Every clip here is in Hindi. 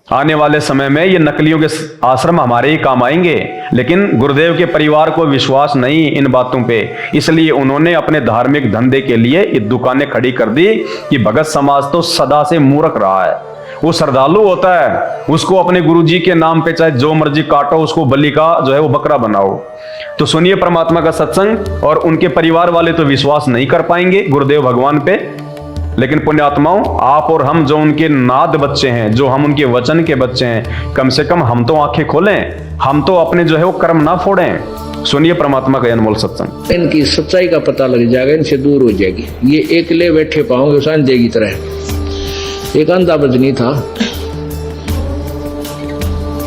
आने वाले समय में ये नकलियों के आश्रम हमारे ही काम आएंगे, लेकिन गुरुदेव के परिवार को विश्वास नहीं इन बातों पे, इसलिए उन्होंने अपने धार्मिक धंधे के लिए ये दुकानें खड़ी कर दी कि भगत समाज तो सदा से मूर्ख रहा है। वो श्रद्धालु होता है, उसको अपने गुरुजी के नाम पे चाहे जो मर्जी काटो, उसको बलि का जो है वो बकरा बनाओ। तो सुनिए परमात्मा का सत्संग, और उनके परिवार वाले तो विश्वास नहीं कर पाएंगे गुरुदेव भगवान पे, लेकिन पुण्यात्माओं, आप और हम जो उनके नाद बच्चे हैं, जो हम उनके वचन के बच्चे हैं, कम से कम हम तो आंखें खोलें, हम तो अपने जो है वो कर्म ना फोड़ें। सुनिए परमात्मा का अनमोल सत्संग। इनकी सच्चाई का पता लग जाएगा, इनसे दूर हो जाएगी। ये एकले बैठे पाओगे उस अंधे की तरह। एक अंधा बजनी था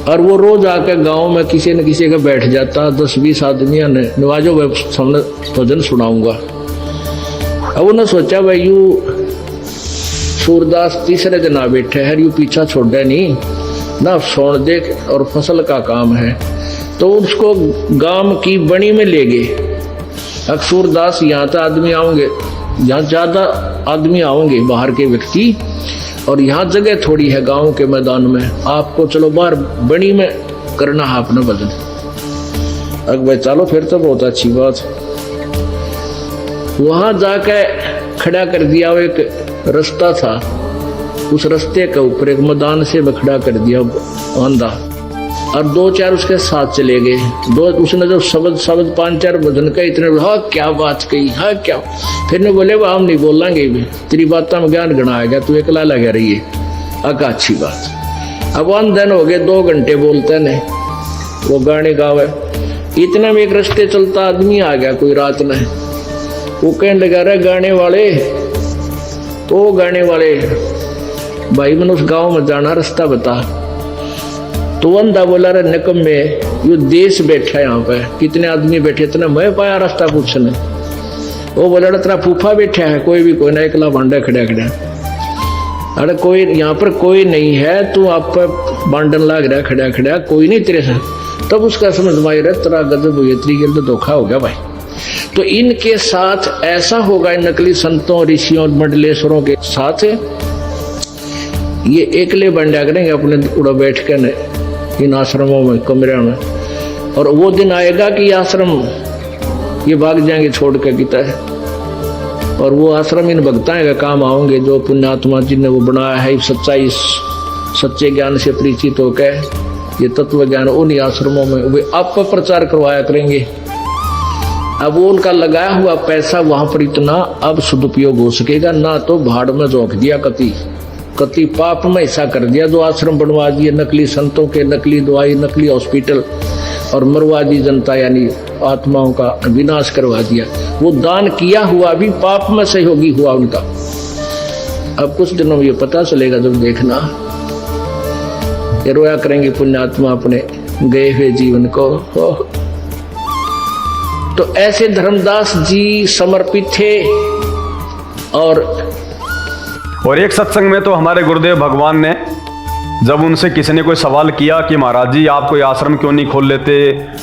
और वो रोज आकर गांव में किसी न किसी का बैठ जाता, 10-20 आदमियों ने नवाजो मैं सामने भजन सुनाऊंगा। अब उन्होंने सोचा भाई यू सूरदास तीसरे दिन आ बैठे है, यू पीछा छोड़े नहीं ना, सोन देख और फसल का काम है। तो उसको गांव की बनी में ले गए। अब सूरदास यहाँ तो आदमी आओगे, यहाँ ज्यादा आदमी आओगे बाहर के व्यक्ति, और यहाँ जगह थोड़ी है गांव के मैदान में, आपको चलो बाहर बनी में करना है अपना भजन। अगर भाई चलो फिर तो बहुत अच्छी बात। वहां जाके खड़ा कर दिया, वो एक रास्ता था, उस रास्ते के ऊपर एक मैदान से खड़ा कर दिया अंधा, और 2-4 उसके साथ चले गए। उसने जब शब्द 5-4 भजन का इतने, हाँ क्या बात कही, हाँ क्या, फिर ने बोले हम नहीं बोलेंगे भी, तेरी बात में ज्ञान गणाएगा, तू एकला लगा रही है। अका अच्छी बात। अब अंधन हो गए, 2 घंटे बोलते ने, वो गाने गावे। इतने में एक रास्ते चलता आदमी आ गया कोई रात में, वो कहने लगा रहे गाने वाले, ओ गाने वाले भाई मैंने उस गांव में जाना, रास्ता बता। तो अंधा बोला रे निकम्मे, यो देश बैठा है यहाँ पे, कितने आदमी बैठे, इतना मैं पाया रास्ता पूछने। वो बोला तेरा फूफा बैठा है, कोई भी कोई ना, एकला भांडा खड़ा खड़ा। अरे कोई यहाँ पर कोई नहीं है, तू आप पर बांडन लाग रहा खड़ा खड़ा, कोई नहीं तेरे साथ। तब उसका समझ में आई रहा तेरा गजब हुई, तेरी तो धोखा हो गया भाई। तो इनके साथ ऐसा होगा, इन नकली संतों ऋषियों और मंडलेश्वरों के साथ ये एकले बंडा करेंगे अपने उड़ा बैठ कर इन आश्रमों में, कमरे में। और वो दिन आएगा कि आश्रम ये भाग जाएंगे छोड़ कर किता है, और वो आश्रम इन भक्ताएं का काम आओगे जो पुण्यात्मा जिनने वो बनाया है, सच्चाई सच्चे ज्ञान से परिचित होकर ये तत्व ज्ञान उन्हीं आश्रमों में वे आप प्रचार करवाया करेंगे। अब वो उनका लगाया हुआ पैसा वहां पर इतना अब सदुपयोग हो सकेगा ना, तो भाड़ में झोंक दिया, कति पाप में हिस्सा कर दिया, जो आश्रम बनवा दिए नकली संतों के, नकली दवाई, नकली हॉस्पिटल, और मरवा दी जनता, यानी आत्माओं का विनाश करवा दिया। वो दान किया हुआ भी पाप में सहयोगी हुआ उनका। अब कुछ दिनों में ये पता चलेगा, जब देखना ये रोया करेंगे पुण्यात्मा अपने गए हुए जीवन को। तो ऐसे धर्मदास जी समर्पित थे। और एक सत्संग में तो हमारे गुरुदेव भगवान ने, जब उनसे किसी ने कोई सवाल किया कि महाराज जी आप कोई आश्रम क्यों नहीं खोल लेते,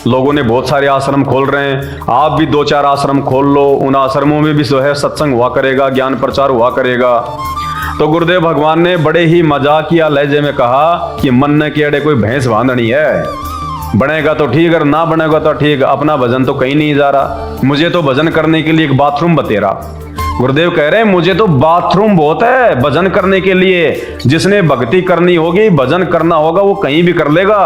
लोगों ने बहुत सारे आश्रम खोल रहे हैं, आप भी 2-4 आश्रम खोल लो, उन आश्रमों में भी जो है सत्संग हुआ करेगा, ज्ञान प्रचार हुआ करेगा। तो गुरुदेव भगवान ने बड़े ही मजाकिया लहजे में कहा कि मन के अड़े कोई भैंस बांधनी है, बनेगा तो ठीक, अगर ना बनेगा तो ठीक, अपना भजन तो कहीं नहीं जा रहा, मुझे तो भजन करने के लिए एक बाथरूम बतेरा। गुरुदेव कह रहे हैं मुझे तो बाथरूम बहुत है भजन करने के लिए, जिसने भक्ति करनी होगी, भजन करना होगा, वो कहीं भी कर लेगा,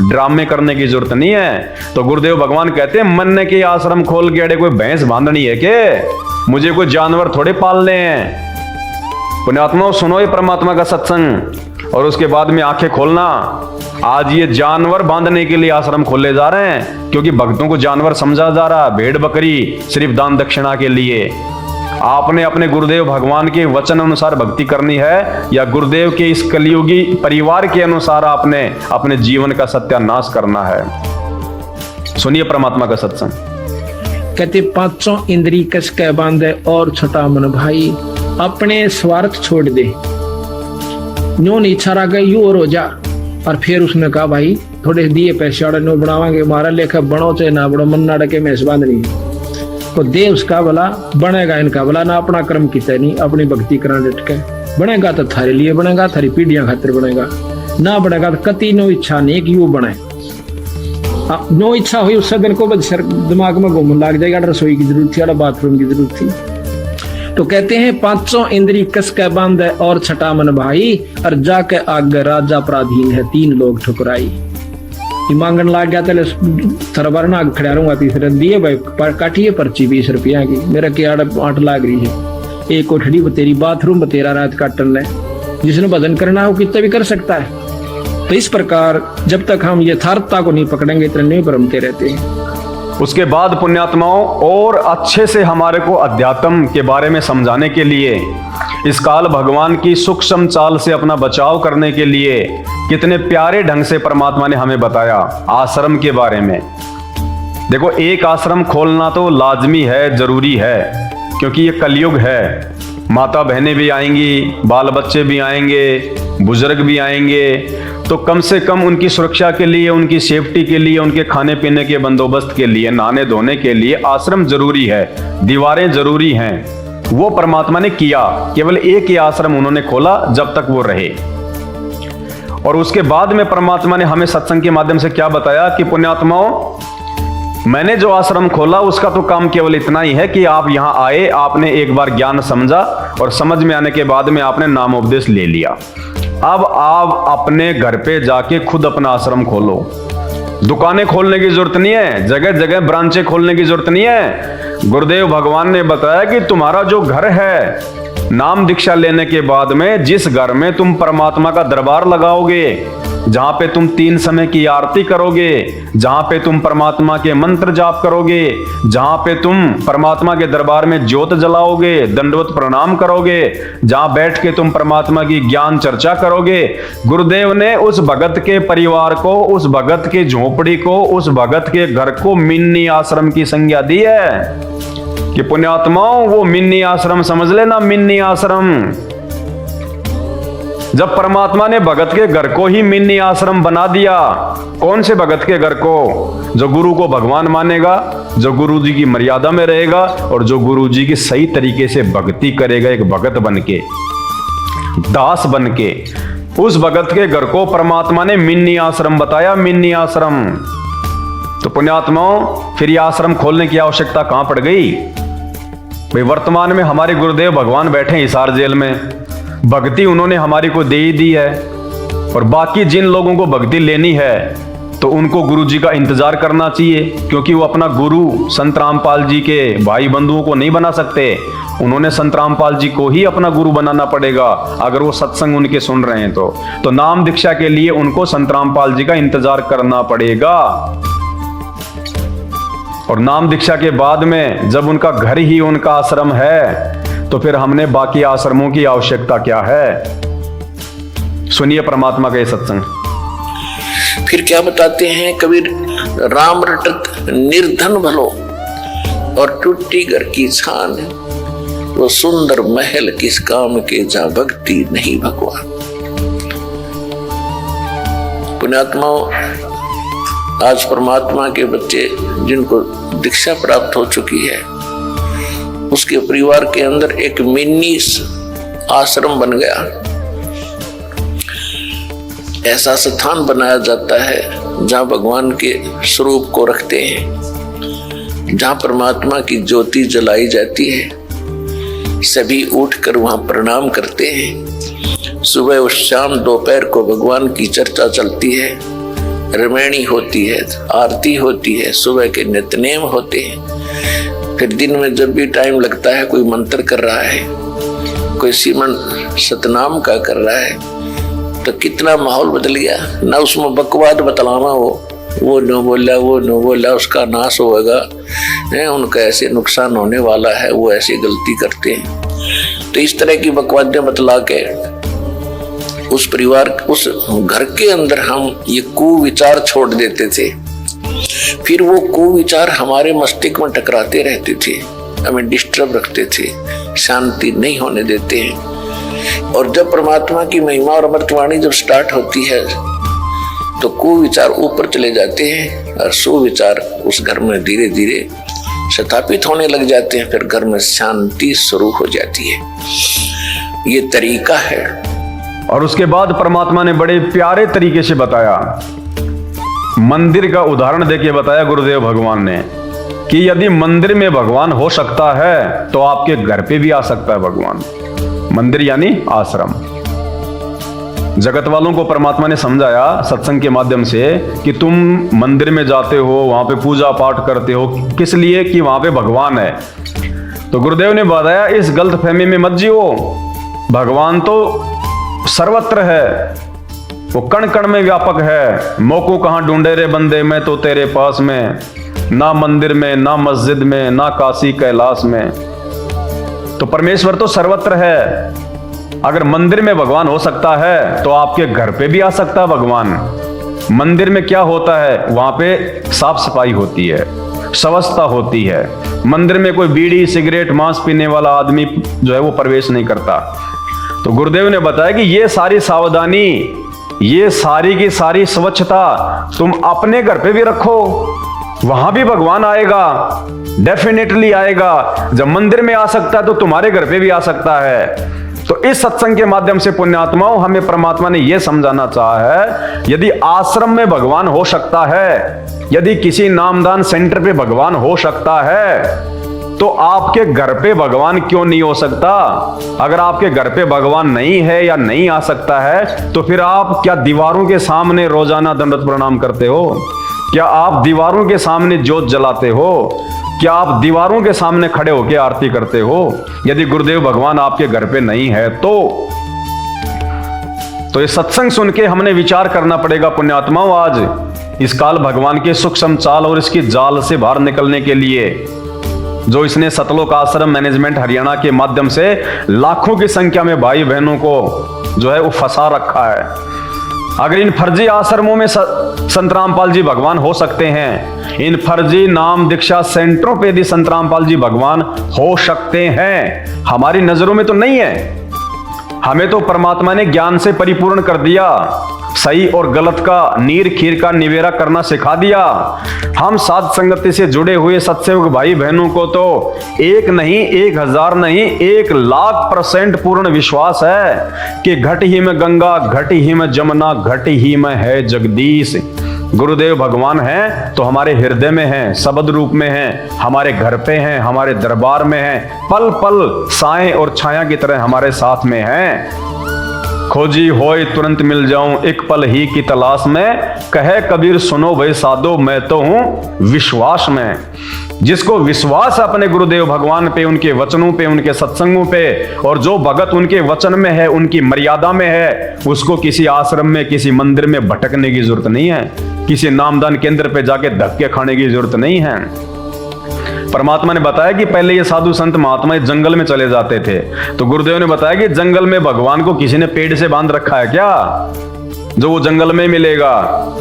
ड्रामे करने की जरूरत नहीं है। तो गुरुदेव भगवान कहते हैं मन के आश्रम खोल के अड़े कोई भैंस बांधनी है के, मुझे कोई जानवर थोड़े पालने हैं। पुण्यात्माओं सुनो ये परमात्मा का सत्संग, और उसके बाद में आंखें खोलना। आज ये जानवर बांधने के लिए आश्रम खोले जा रहे हैं, क्योंकि भक्तों को जानवर समझा जा रहा है, भेड़ बकरी सिर्फ दान दक्षिणा के लिए। आपने अपने गुरुदेव भगवान के वचन अनुसार भक्ति करनी है, या गुरुदेव के इस कलियुगी परिवार के अनुसार आपने अपने जीवन का सत्यानाश करना है। सुनिए परमात्मा का सत्संग। कहते 5 इंद्री कस के बांधे और छोटा मन भाई, अपने स्वार्थ छोड़ दे, न्यू नहीं इच्छा रहा गई यू और हो जा। और फिर उसने कहा भाई थोड़े दिए पैसे वाले न्यू बनावांगे, हमारा लेखा बनो चाहे ना बड़ो, मन ना डके मैस बांधनी तो दे उसका भला, बनेगा इनका भला, ना अपना कर्म किता नहीं, अपनी भक्ति करा डट के बनेगा तो थारे लिए बनेगा, थारी पीढ़ियां खातिर बनेगा। ना बढ़ेगा तो कति नो इच्छा नहीं कि वो बने। नो इच्छा हुई उससे दिन को सर दिमाग में घूमने लग जाएगा, रसोई की जरूरत थी, बाथरूम की जरूरत थी। तो कहते हैं पांचों इंद्री कस के बंद है और छठा मन भाई, और जाके आगे राजा पराधीन है, 3 लोग ठुकराई। मांगन लग गया तो थरबर ना खड़ा रहूंगा, तीसरे दिए भाई काटिए पर्ची 20 रुपया की, मेरा क्या 8 लाग रही है, एक कोठड़ी तेरी, बाथरूम तेरा, रात काटन है, जिसने भजन करना हो कितना भी कर सकता है। तो इस प्रकार जब तक हम यथार्थता को नहीं पकड़ेंगे इतने नहीं भ्रमते रहते हैं। उसके बाद पुण्यात्माओं और अच्छे से हमारे को अध्यात्म के बारे में समझाने के लिए, इस काल भगवान की सूक्ष्म चाल से अपना बचाव करने के लिए कितने प्यारे ढंग से परमात्मा ने हमें बताया आश्रम के बारे में। देखो, एक आश्रम खोलना तो लाजमी है, जरूरी है, क्योंकि ये कलयुग है। माता बहनें भी आएंगी, बाल बच्चे भी आएंगे, बुजुर्ग भी आएंगे, तो कम से कम उनकी सुरक्षा के लिए, उनकी सेफ्टी के लिए, उनके खाने पीने के बंदोबस्त के लिए, नहाने धोने के लिए आश्रम जरूरी है, दीवारें जरूरी हैं। वो परमात्मा ने किया, केवल एक ही आश्रम उन्होंने खोला जब तक वो रहे। और उसके बाद में परमात्मा ने हमें सत्संग के माध्यम से क्या बताया कि पुण्यात्माओं, मैंने जो आश्रम खोला उसका तो काम केवल इतना ही है कि आप यहां आए, आपने एक बार ज्ञान समझा, और समझ में आने के बाद में आपने नामोपदेश ले लिया। अब आप अपने घर पे जाके खुद अपना आश्रम खोलो। दुकानें खोलने की जरूरत नहीं है, जगह जगह ब्रांचें खोलने की जरूरत नहीं है। गुरुदेव भगवान ने बताया कि तुम्हारा जो घर है, नाम दीक्षा लेने के बाद में जिस घर में तुम परमात्मा का दरबार लगाओगे, जहां पे तुम 3 समय की आरती करोगे, जहां पे तुम परमात्मा के मंत्र जाप करोगे, जहां पे तुम परमात्मा के दरबार में ज्योत जलाओगे, दंडवत प्रणाम करोगे, जहां बैठ के तुम परमात्मा की ज्ञान चर्चा करोगे, गुरुदेव ने उस भगत के परिवार को, उस भगत के झोपड़ी को, उस भगत के घर को मिन्नी आश्रम की संज्ञा दी है कि पुण्यात्माओं वो मिन्नी आश्रम समझ लेना, मिन्नी आश्रम। जब परमात्मा ने भगत के घर को ही मिन्नी आश्रम बना दिया, कौन से भगत के घर को? जो गुरु को भगवान मानेगा, जो गुरु जी की मर्यादा में रहेगा, और जो गुरु जी की सही तरीके से भक्ति करेगा, एक भगत बनके, दास बनके। उस भगत के घर को परमात्मा ने मिन्नी आश्रम बताया, मिन्नी आश्रम। तो पुण्यात्माओं, फिर ये आश्रम खोलने की आवश्यकता कहां पड़ गई भाई? वर्तमान में हमारे गुरुदेव भगवान बैठे हिसार जेल में, भक्ति उन्होंने हमारी को दे ही दी है, और बाकी जिन लोगों को भक्ति लेनी है तो उनको गुरु जी का इंतजार करना चाहिए, क्योंकि वो अपना गुरु संत रामपाल जी के भाई बंधुओं को नहीं बना सकते। उन्होंने संत रामपाल जी को ही अपना गुरु बनाना पड़ेगा अगर वो सत्संग उनके सुन रहे हैं तो नाम दीक्षा के लिए उनको संत रामपाल जी का इंतजार करना पड़ेगा। और नाम दीक्षा के बाद में जब उनका घर ही उनका आश्रम है, तो फिर हमने बाकी आश्रमों की आवश्यकता क्या है? सुनिए परमात्मा का ये सत्संग। फिर क्या बताते हैं कबीर, राम रटत निर्धन भलो और टूटी घर की छान, वो सुंदर महल किस काम के जहां भक्ति नहीं भगवान। पुण्यात्माओं, आज परमात्मा के बच्चे जिनको दीक्षा प्राप्त हो चुकी है, उसके परिवार के अंदर एक मिनी आश्रम बन गया। ऐसा स्थान बनाया जाता है जहां भगवान के स्वरूप को रखते हैं, जहां परमात्मा की ज्योति जलाई जाती है। सभी उठकर वहां प्रणाम करते हैं। सुबह और शाम दोपहर को भगवान की चर्चा चलती है, रमैणी होती है, आरती होती है, सुबह के नित्यनेम होते हैं। फिर दिन में जब भी टाइम लगता है, कोई मंत्र कर रहा है, कोई सिमरन सतनाम का कर रहा है, तो कितना माहौल बदल गया। ना उसमें बकवाद बतलाना हो, वो न बोला, वो न बोला, उसका नाश होगा, उनका ऐसे नुकसान होने वाला है, वो ऐसी गलती करते हैं। तो इस तरह की बकवादें बतला के उस परिवार, उस घर के अंदर हम ये कुविचार छोड़ देते थे। फिर वो कुविचार हमारे मस्तिष्क में टकराते रहते थे, हमें डिस्टर्ब रखते थे, शांति नहीं होने देते हैं। और जब परमात्मा की महिमा और अमृतवाणी जब स्टार्ट होती है, तो कुविचार ऊपर चले जाते हैं और सुविचार उस घर में धीरे धीरे स्थापित होने लग जाते हैं। फिर घर में शांति शुरू हो जाती है। ये तरीका है और उसके बाद परमात्मा ने बड़े प्यारे तरीके से बताया, मंदिर का उदाहरण देके बताया गुरुदेव भगवान ने कि यदि मंदिर में भगवान हो सकता है तो आपके घर पे भी आ सकता है भगवान। मंदिर यानी आश्रम। जगत वालों को परमात्मा ने समझाया सत्संग के माध्यम से कि तुम मंदिर में जाते हो, वहां पे पूजा पाठ करते हो, किस लिए? कि वहां पे भगवान है। तो गुरुदेव ने बताया इस गलतफहमी में मत जियो। भगवान तो सर्वत्र है, वो कण कण में व्यापक है। मोको कहां ढूंढे रे बंदे, मैं तो तेरे पास में, ना मंदिर में, ना मस्जिद में, ना काशी कैलाश में। तो परमेश्वर तो सर्वत्र है। अगर मंदिर में भगवान हो सकता है तो आपके घर पे भी आ सकता है भगवान। मंदिर में क्या होता है? वहां पे साफ सफाई होती है, स्वच्छता होती है। मंदिर में कोई बीड़ी सिगरेट मांस पीने वाला आदमी जो है वो प्रवेश नहीं करता। तो गुरुदेव ने बताया कि ये सारी सावधानी, ये सारी की सारी स्वच्छता तुम अपने घर पे भी रखो, वहां भी भगवान आएगा, डेफिनेटली आएगा। जब मंदिर में आ सकता है तो तुम्हारे घर पे भी आ सकता है। तो इस सत्संग के माध्यम से पुण्यात्माओं हमें परमात्मा ने यह समझाना चाहा है, यदि आश्रम में भगवान हो सकता है, यदि किसी नामदान सेंटर पे भगवान हो सकता है, तो आपके घर पे भगवान क्यों नहीं हो सकता? अगर आपके घर पे भगवान नहीं है या नहीं आ सकता है तो फिर आप क्या दीवारों के सामने रोजाना दंडवत प्रणाम करते हो? क्या आप दीवारों के सामने ज्योत जलाते हो? क्या आप दीवारों के सामने खड़े होकर आरती करते हो? यदि गुरुदेव भगवान आपके घर पे नहीं है तो ये सत्संग सुन के हमने विचार करना पड़ेगा पुण्यात्माओं। आज इस काल भगवान के सूक्ष्म चाल और इसकी जाल से बाहर निकलने के लिए जो इसने सतलोक आश्रम मैनेजमेंट हरियाणा के माध्यम से लाखों की संख्या में भाई बहनों को जो है वो फंसा रखा है। अगर इन फर्जी आश्रमों में संत रामपाल जी भगवान हो सकते हैं, इन फर्जी नाम दीक्षा सेंटरों पे भी संत रामपाल जी भगवान हो सकते हैं, हमारी नजरों में तो नहीं है। हमें तो परमात्मा ने ज्ञान से परिपूर्ण कर दिया, सही और गलत का नीर खीर का निवेरा करना सिखा दिया। हम साध संगति से जुड़े हुए सत्सेवक भाई बहनों को तो एक नहीं, 1000 नहीं, 1,00,000% पूर्ण विश्वास है कि घट ही में गंगा, घट ही में जमुना, घट ही में है जगदीश। गुरुदेव भगवान हैं तो हमारे हृदय में हैं, शब्द रूप में हैं, हमारे घर पे हैं, हमारे दरबार में हैं, पल पल साए और छाया की तरह हमारे साथ में हैं। खोजी होए तुरंत मिल जाऊं, एक पल ही की तलाश में, कहे कबीर सुनो भाई साधो, मैं तो हूं विश्वास में। जिसको विश्वास अपने गुरुदेव भगवान पे, उनके वचनों पे, उनके सत्संगों पे, और जो भगत उनके वचन में है, उनकी मर्यादा में है, उसको किसी आश्रम में, किसी मंदिर में भटकने की जरूरत नहीं है, किसी नामदान केंद्र पे जाके धक्के खाने की जरूरत नहीं है। परमात्मा ने बताया कि पहले ये साधु संत महात्मा जंगल में चले जाते थे, तो गुरुदेव ने बताया कि जंगल में भगवान को किसी ने पेड़ से बांध रखा है क्या जो वो जंगल में मिलेगा?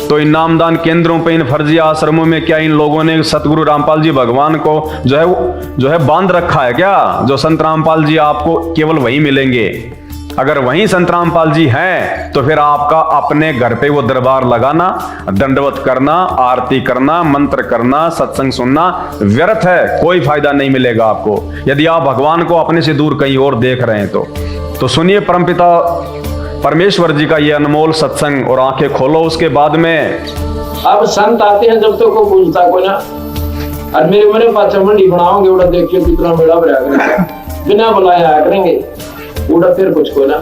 तो इन नामदान केंद्रों पे, इन फर्जी आश्रमों में क्या इन लोगों ने सतगुरु रामपाल जी भगवान को जो है बांध रखा है क्या? जो संत रामपाल जी आपको केवल वही मिलेंगे। अगर वहीं संत रामपाल जी हैं तो फिर आपका अपने घर पे वो दरबार लगाना, दंडवत करना, आरती करना, मंत्र करना, सत्संग सुनना व्यर्थ है, कोई फायदा नहीं मिलेगा आपको यदि आप भगवान को अपने से दूर कहीं और देख रहे हैं तो सुनिए परमपिता परमेश्वर जी का ये अनमोल सत्संग और आंखें खोलो। उसके बाद में अब संत आते हैं जब तक को पूछता को ना, और मेरे पास मंडी बनाओगे उड़ा, देखिए कितना मेला भरा करेंगे, बिना बुलाए आया करेंगे उड़ा, फिर कुछ को ना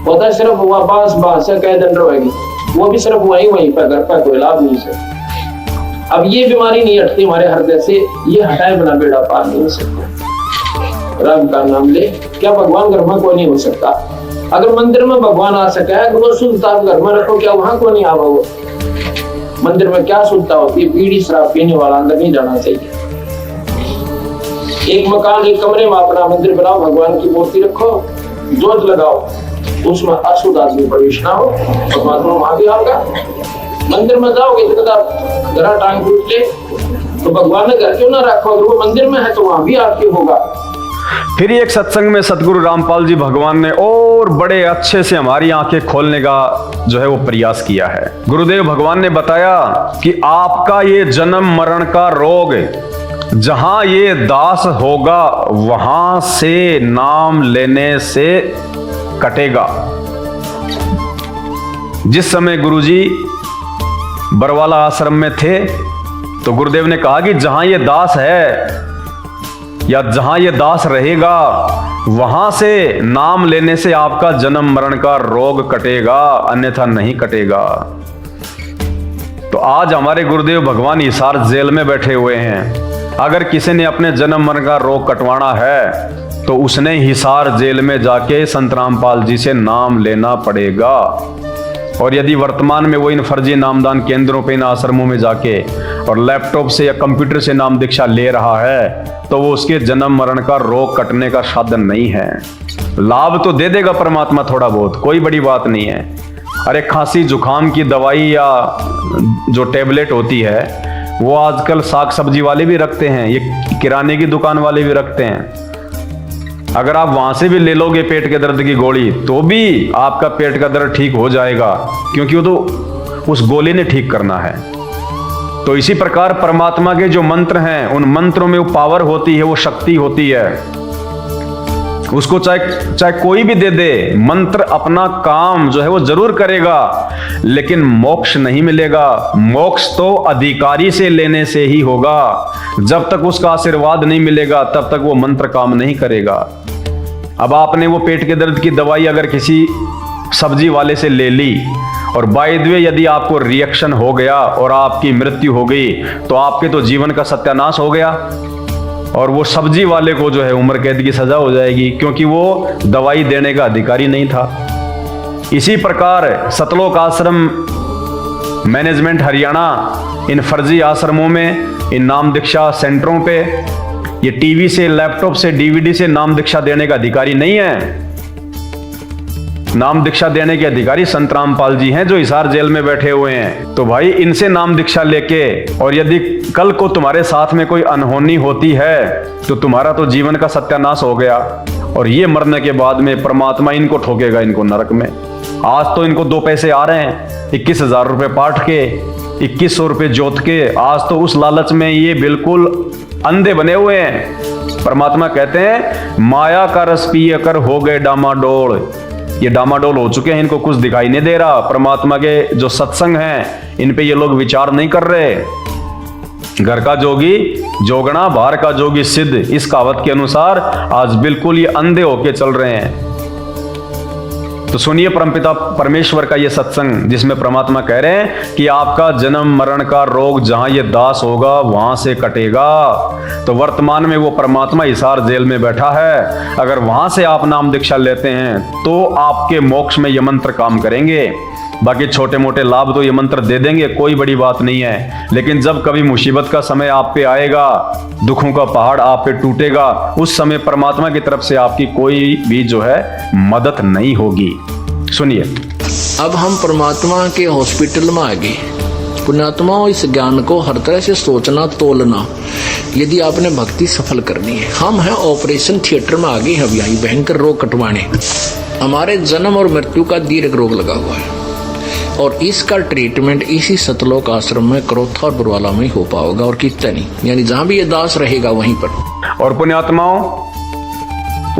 होता, सिर्फ बास से कह दंड रहेगी, वो भी सिर्फ वहीं पर घर पर कोई लाभ नहीं से। अब ये बीमारी नहीं हटती हमारे हृदय से, ये हटाए बिना बेड़ा पार नहीं हो सकता। राम का नाम ले, क्या भगवान घर में कोई नहीं हो सकता? अगर मंदिर में भगवान आ सका है, तो शुद्धता घर में रखो, क्या वहां को नहीं आवा? वो मंदिर में क्या शुद्धता होती है? बीड़ी शराब पीने वाला अंदर नहीं जाना चाहिए। एक मकान, एक कमरे में अपना मंदिर बनाओ, भगवान की मूर्ति रखो, जोत लगाओ, उसमें अशुद्ध आदमी प्रवेश ना हो, परमात्मा वहां भी आएगा। मंदिर में जाओगे तो घर टांग टूट ले, तो भगवान ने घर क्यों ना रखो? अगर वो मंदिर में है तो वहां भी आपके होगा। फिर एक सत्संग में सतगुरु रामपाल जी भगवान ने और बड़े अच्छे से हमारी आंखें खोलने का जो है वो प्रयास किया है। गुरुदेव भगवान ने बताया कि आपका ये जन्म मरण का रोग जहां ये दास होगा, वहां से नाम लेने से कटेगा। जिस समय गुरुजी बरवाला आश्रम में थे तो गुरुदेव ने कहा कि जहां ये दास है या जहां ये दास रहेगा वहां से नाम लेने से आपका जन्म मरण का रोग कटेगा, अन्यथा नहीं कटेगा। तो आज हमारे गुरुदेव भगवान हिसार जेल में बैठे हुए हैं। अगर किसी ने अपने जन्म मरण का रोग कटवाना है तो उसने हिसार जेल में जाके संत रामपाल जी से नाम लेना पड़ेगा। और यदि वर्तमान में वो इन फर्जी नामदान केंद्रों पे, इन आश्रमों में जाके और लैपटॉप से या कंप्यूटर से नाम दीक्षा ले रहा है तो वो उसके जन्म मरण का रोग कटने का साधन नहीं है। लाभ तो दे देगा परमात्मा थोड़ा बहुत, कोई बड़ी बात नहीं है। अरे खांसी जुकाम की दवाई या जो टेबलेट होती है वो आजकल साग सब्जी वाले भी रखते हैं, ये किराने की दुकान वाले भी रखते हैं। अगर आप वहां से भी ले लोगे पेट के दर्द की गोली तो भी आपका पेट का दर्द ठीक हो जाएगा, क्योंकि वो तो उस गोली ने ठीक करना है। तो इसी प्रकार परमात्मा के जो मंत्र हैं उन मंत्रों में वो पावर होती है, वो शक्ति होती है। उसको चाहे कोई भी दे दे, मंत्र अपना काम जो है वो जरूर करेगा, लेकिन मोक्ष नहीं मिलेगा। मोक्ष तो अधिकारी से लेने से ही होगा। जब तक उसका आशीर्वाद नहीं मिलेगा तब तक वो मंत्र काम नहीं करेगा। अब आपने वो पेट के दर्द की दवाई अगर किसी सब्जी वाले से ले ली और बाय द वे यदि आपको रिएक्शन हो गया और आपकी मृत्यु हो गई तो आपके तो जीवन का सत्यानाश हो गया और वो सब्जी वाले को जो है उम्र कैद की सजा हो जाएगी, क्योंकि वो दवाई देने का अधिकारी नहीं था। इसी प्रकार सतलोक आश्रम मैनेजमेंट हरियाणा इन फर्जी आश्रमों में, इन नाम दीक्षा सेंटरों पे ये टीवी से, लैपटॉप से, डीवीडी से नाम दीक्षा देने का अधिकारी नहीं है। नाम दीक्षा देने के अधिकारी संत रामपाल जी हैं जो हिसार जेल में बैठे हुए हैं। तो भाई इनसे नाम दीक्षा लेके, और यदि कल को तुम्हारे साथ में कोई अनहोनी होती है तो तुम्हारा तो जीवन का सत्यानाश हो गया और ये मरने के बाद में परमात्मा इनको ठोकेगा, इनको नरक में। आज तो इनको 2 पैसे आ रहे हैं, 21,000 रुपए पाठ के, 2100 रुपए जोत के। आज तो उस लालच में ये बिल्कुल अंधे बने हुए हैं। परमात्मा कहते हैं माया का रस पिए कर हो गए डामाडोल। ये डामाडोल हो चुके हैं, इनको कुछ दिखाई नहीं दे रहा। परमात्मा के जो सत्संग हैं इन पे ये लोग विचार नहीं कर रहे। घर का जोगी जोगना, बाहर का जोगी सिद्ध, इस कहावत के अनुसार आज बिल्कुल ये अंधे होके चल रहे हैं। तो सुनिए परमपिता परमेश्वर का ये सत्संग, जिसमें परमात्मा कह रहे हैं कि आपका जन्म मरण का रोग जहां ये दास होगा वहां से कटेगा। तो वर्तमान में वो परमात्मा हिसार जेल में बैठा है। अगर वहां से आप नाम दीक्षा लेते हैं तो आपके मोक्ष में ये मंत्र काम करेंगे। बाकी छोटे मोटे लाभ तो ये मंत्र दे देंगे, कोई बड़ी बात नहीं है। लेकिन जब कभी मुसीबत का समय आप पे आएगा, दुखों का पहाड़ आप पे टूटेगा, उस समय परमात्मा की तरफ से आपकी कोई भी जो है मदद नहीं होगी। सुनिए, अब हम परमात्मा के हॉस्पिटल में आ गए। पुण्यात्माओं, इस ज्ञान को हर तरह से सोचना, तोलना, यदि आपने भक्ति सफल करनी है। हम हैं ऑपरेशन थिएटर में आ गए, हम यही भयंकर रोग कटवाने। हमारे जन्म और मृत्यु का दीर्घ रोग लगा हुआ है और इसका ट्रीटमेंट इसी सतलोक आश्रम में, करोथा और बरवाला में हो पाएगा और कितना नहीं, यानी जहां भी ये दास रहेगा वहीं पर। और पुण्यात्माओं,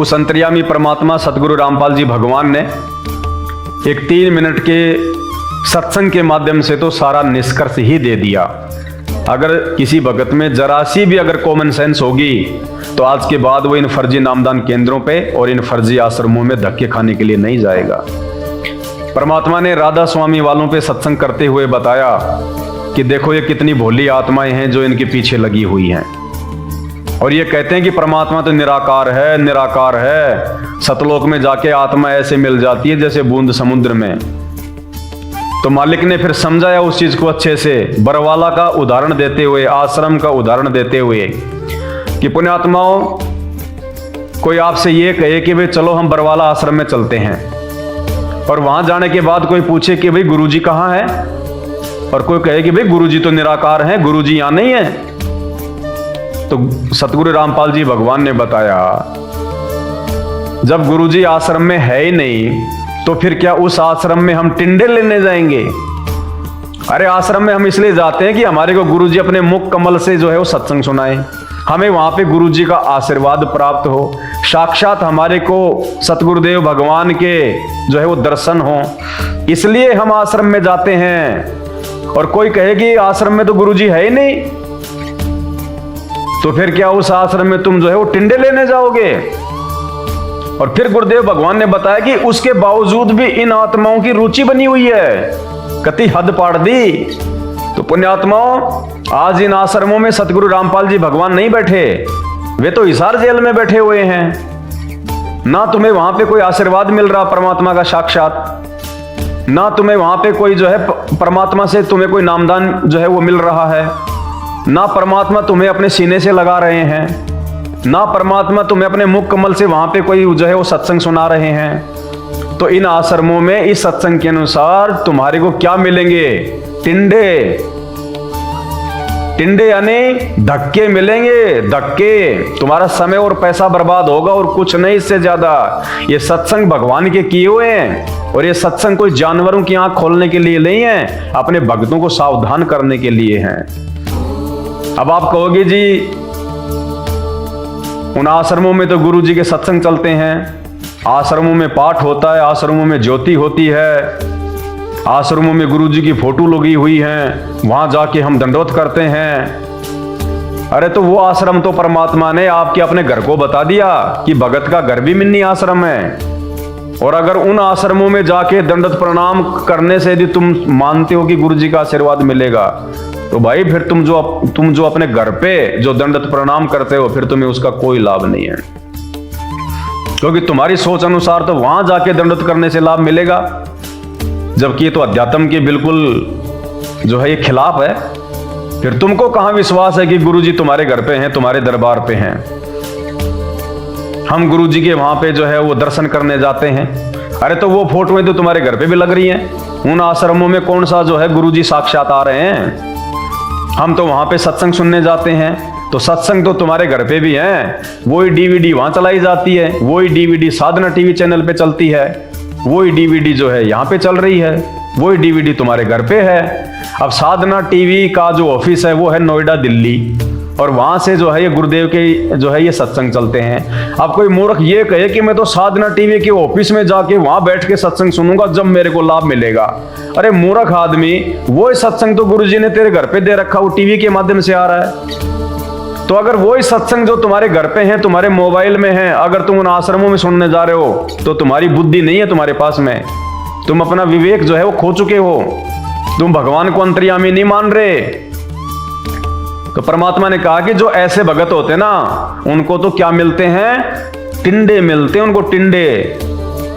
उस अंतर्यामी परमात्मा सतगुरु रामपाल जी भगवान ने एक 3 मिनट के सत्संग के माध्यम से तो सारा निष्कर्ष ही दे दिया। अगर किसी भगत में जरा सी भी अगर कॉमन सेंस होगी तो आज के बाद वो इन फर्जी नामदान केंद्रों पे और इन फर्जी आश्रमों में धक्के खाने के लिए नहीं जाएगा। परमात्मा ने राधा स्वामी वालों पे सत्संग करते हुए बताया कि देखो ये कितनी भोली आत्माएं हैं जो इनके पीछे लगी हुई हैं, और ये कहते हैं कि परमात्मा तो निराकार है, निराकार है। सतलोक में जाके आत्मा ऐसे मिल जाती है जैसे बूंद समुद्र में। तो मालिक ने फिर समझाया उस चीज को अच्छे से, बरवाला का उदाहरण देते हुए, आश्रम का उदाहरण देते हुए, कि पुण्यात्माओं, कोई आपसे ये कहे कि भाई चलो हम बरवाला आश्रम में चलते हैं, और वहां जाने के बाद कोई पूछे कि भाई गुरुजी कहाँ है, और कोई कहे कि भाई गुरुजी तो निराकार हैं, गुरुजी यहां नहीं है। तो सतगुरु रामपाल जी भगवान ने बताया, जब गुरुजी आश्रम में है ही नहीं तो फिर क्या उस आश्रम में हम टिंडे लेने जाएंगे? अरे आश्रम में हम इसलिए जाते हैं कि हमारे को गुरुजी अपने मुख कमल से जो है वो सत्संग सुनाए, हमें वहां पे गुरुजी का आशीर्वाद प्राप्त हो, साक्षात हमारे को सतगुरुदेव भगवान के जो है वो दर्शन हो, इसलिए हम आश्रम में जाते हैं। और कोई कहे कि आश्रम में तो गुरुजी है ही नहीं, तो फिर क्या उस आश्रम में तुम जो है वो टिंडे लेने जाओगे? और फिर गुरुदेव भगवान ने बताया कि उसके बावजूद भी इन आत्माओं की रुचि बनी हुई है, कति हद पाड़ दी। तो पुण्यात्माओं, आज इन आश्रमों में सतगुरु रामपाल जी भगवान नहीं बैठे, वे तो हिसार जेल में बैठे हुए हैं। ना तुम्हें वहां पे कोई आशीर्वाद मिल रहा परमात्मा का साक्षात, ना तुम्हें वहां पे कोई जो है परमात्मा से तुम्हें कोई नामदान जो है वो मिल रहा है, ना परमात्मा तुम्हें अपने सीने से लगा रहे हैं, ना परमात्मा तुम्हें अपने मुख कमल से वहां पे कोई जो है वो सत्संग सुना रहे हैं। तो इन आश्रमों में इस सत्संग के अनुसार तुम्हारे को क्या मिलेंगे? टिंडे। टिंडे यानी धक्के मिलेंगे, धक्के। तुम्हारा समय और पैसा बर्बाद होगा और कुछ नहीं, इससे ज्यादा। ये सत्संग भगवान के किए हुए हैं, और ये सत्संग कोई जानवरों की आंख खोलने के लिए नहीं है, अपने भक्तों को सावधान करने के लिए है। अब आप कहोगे जी उन आश्रमों में तो गुरु जी के सत्संग चलते हैं, आश्रमों में पाठ होता है, आश्रमों में ज्योति होती है, आश्रमों में गुरु जी की फोटो लगी हुई है, वहां जाके हम दंडवत करते हैं। अरे तो वो आश्रम तो परमात्मा ने आपके अपने घर को बता दिया कि भगत का घर भी मिन्नी आश्रम है। और अगर उन आश्रमों में जाके दंडवत प्रणाम करने से यदि तुम मानते हो कि गुरु जी का आशीर्वाद मिलेगा, तो भाई फिर तुम जो अपने घर पे जो दंडवत प्रणाम करते हो, फिर तुम्हें उसका कोई लाभ नहीं है, क्योंकि तुम्हारी सोच अनुसार तो वहां जाके दंडवत करने से लाभ मिलेगा, जबकि ये तो अध्यात्म के बिल्कुल जो है ये खिलाफ है। फिर तुमको कहां विश्वास है कि गुरुजी तुम्हारे घर पे हैं, तुम्हारे दरबार पे हैं? हम गुरुजी के वहां पे जो है वो दर्शन करने जाते हैं। अरे तो वो फोटोएं तो तुम्हारे घर पे भी लग रही हैं। उन आश्रमों में कौन सा जो है गुरुजी साक्षात आ रहे हैं? हम तो वहां पे सत्संग सुनने जाते हैं, तो सत्संग तो तुम्हारे घर पे भी है। वही डीवीडी वहां चलाई जाती है, वही डीवीडी साधना टीवी चैनल पे चलती है, वही डीवीडी जो है यहाँ पे चल रही है, वही डीवीडी तुम्हारे घर पे है। अब साधना टीवी का जो ऑफिस है वो है नोएडा, दिल्ली, और वहां से जो है ये गुरुदेव के जो है ये सत्संग चलते हैं। अब कोई मूर्ख ये कहे कि मैं तो साधना टीवी के ऑफिस में जाके वहां बैठ के सत्संग सुनूंगा जब मेरे को लाभ मिलेगा। अरे मूर्ख आदमी, वो सत्संग तो गुरुजी ने तेरे घर पे दे रखा, वो टीवी के माध्यम से आ रहा है। तो अगर वही सत्संग जो तुम्हारे घर पे है, तुम्हारे मोबाइल में है, अगर तुम उन आश्रमों में सुनने जा रहे हो, तो तुम्हारी बुद्धि नहीं है तुम्हारे पास में, तुम अपना विवेक जो है वो खो चुके हो, तुम भगवान को अंतर्यामी नहीं मान रहे। तो परमात्मा ने कहा कि जो ऐसे भगत होते ना, उनको तो क्या मिलते हैं? टिंडे मिलते हैं उनको, टिंडे।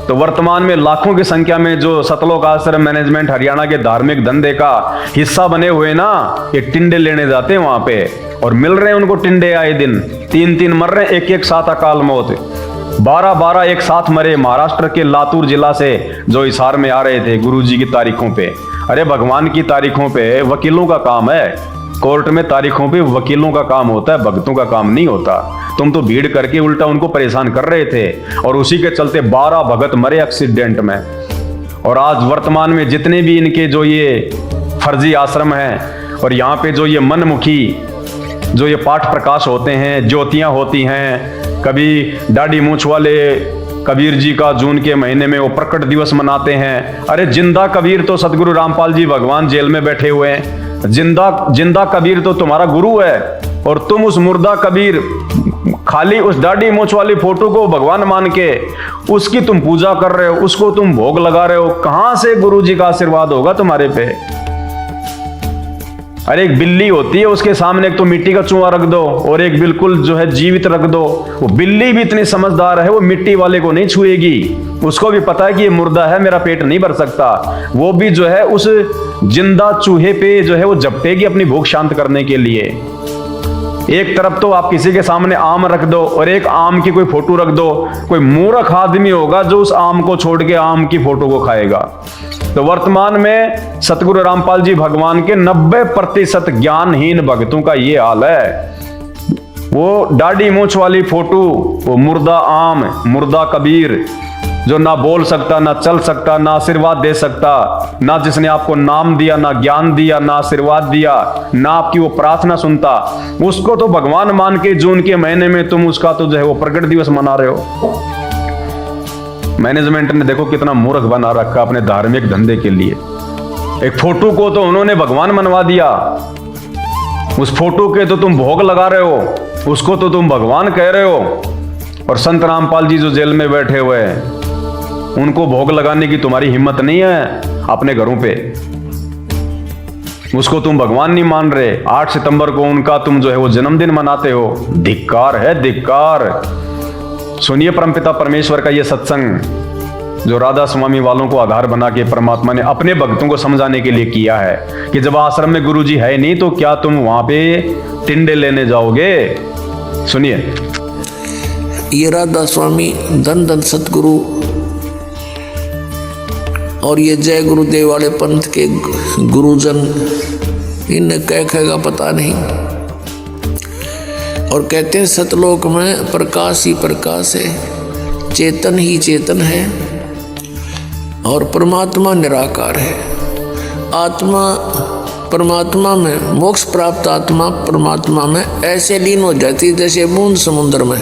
तो वर्तमान में लाखों की संख्या में जो सतलोक आश्रम मैनेजमेंट हरियाणा के धार्मिक धंधे का हिस्सा बने हुए ना, ये टिंडे लेने जाते हैं वहां पे, और मिल रहे हैं उनको टिंडे आए दिन। 3-3 मर रहे, एक साथ अकाल मौत, 12-12 एक साथ मरे। महाराष्ट्र के लातूर जिला से जो हिसार में आ रहे थे गुरुजी की तारीखों पे। अरे भगवान की तारीखों पे वकीलों का काम है, कोर्ट में तारीखों पे वकीलों का काम होता है, भक्तों का काम नहीं होता। तुम तो भीड़ करके उल्टा उनको परेशान कर रहे थे, और उसी के चलते 12 भगत मरे एक्सीडेंट में। और आज वर्तमान में जितने भी इनके जो ये फर्जी आश्रम हैं, और यहाँ पे जो ये मनमुखी जो ये पाठ प्रकाश होते हैं, ज्योतियाँ होती हैं, कभी दाढ़ी मूंछ वाले कबीर जी का जून के महीने में वो प्रकट दिवस मनाते हैं। अरे जिंदा कबीर तो सतगुरु रामपाल जी भगवान जेल में बैठे हुए हैं। जिंदा कबीर तो तुम्हारा गुरु है, और तुम उस मुर्दा कबीर, खाली उस दाढ़ी मूंछ वाली फोटो को भगवान मान के उसकी तुम पूजा कर रहे हो, उसको तुम भोग लगा रहे हो। कहां से गुरु जी का आशीर्वाद होगा तुम्हारे पे? अरे एक बिल्ली होती है, उसके सामने एक तो मिट्टी का चूहा रख दो और एक बिल्कुल जो है जीवित रख दो। वो बिल्ली भी इतनी समझदार है, वो मिट्टी वाले को नहीं छुएगी। उसको भी पता है कि ये मुर्दा है, मेरा पेट नहीं भर सकता। वो भी जो है उस जिंदा चूहे पे जो है वो झपटेगी अपनी भूख शांत करने के लिए। एक तरफ तो आप किसी के सामने आम रख दो और एक आम की कोई फोटो रख दो, कोई मूर्ख आदमी होगा जो उस आम को छोड़ के आम की फोटो को खाएगा। तो वर्तमान में सतगुरु रामपाल जी भगवान के 90% ज्ञानहीन भक्तों का ये हाल है। वो दाढ़ी मूंछ वाली फोटो, वो मुर्दा आम, मुर्दा कबीर जो ना बोल सकता, ना चल सकता, ना आशीर्वाद दे सकता, ना जिसने आपको नाम दिया, ना ज्ञान दिया, ना आशीर्वाद दिया, ना आपकी वो प्रार्थना सुनता, उसको तो भगवान मान के जून के महीने में तुम उसका तो जो है वो प्रकट दिवस मना रहे हो। मैनेजमेंट ने देखो कितना मूर्ख बना रखा अपने धार्मिक धंधे के लिए। एक फोटो को तो उन्होंने भगवान मनवा दिया, उस फोटो के तो तुम भोग लगा रहे हो, उसको तो तुम भगवान कह रहे हो। और संत रामपाल जी जो जेल में बैठे हुए हैं, उनको भोग लगाने की तुम्हारी हिम्मत नहीं है अपने घरों पे, उसको तुम भगवान नहीं मान रहे। 8 सितंबर को उनका तुम जो है वो जन्मदिन मनाते हो। धिक्कार है, धिक्कार। सुनिए परमपिता परमेश्वर का ये सत्संग जो राधा स्वामी वालों को आधार बना के परमात्मा ने अपने भक्तों को समझाने के लिए किया है कि जब आश्रम में गुरुजी है नहीं तो क्या तुम वहां पे टिंडे लेने जाओगे। सुनिए, ये राधा स्वामी धन धन सतगुरु और ये जय गुरुदेव वाले पंथ के गुरुजन, इन्हें क्या कहेगा पता नहीं। और कहते हैं सतलोक में प्रकाश ही प्रकाश है, चेतन ही चेतन है और परमात्मा निराकार है। आत्मा परमात्मा में, मोक्ष प्राप्त आत्मा परमात्मा में ऐसे लीन हो जाती जैसे बूंद समुद्र में।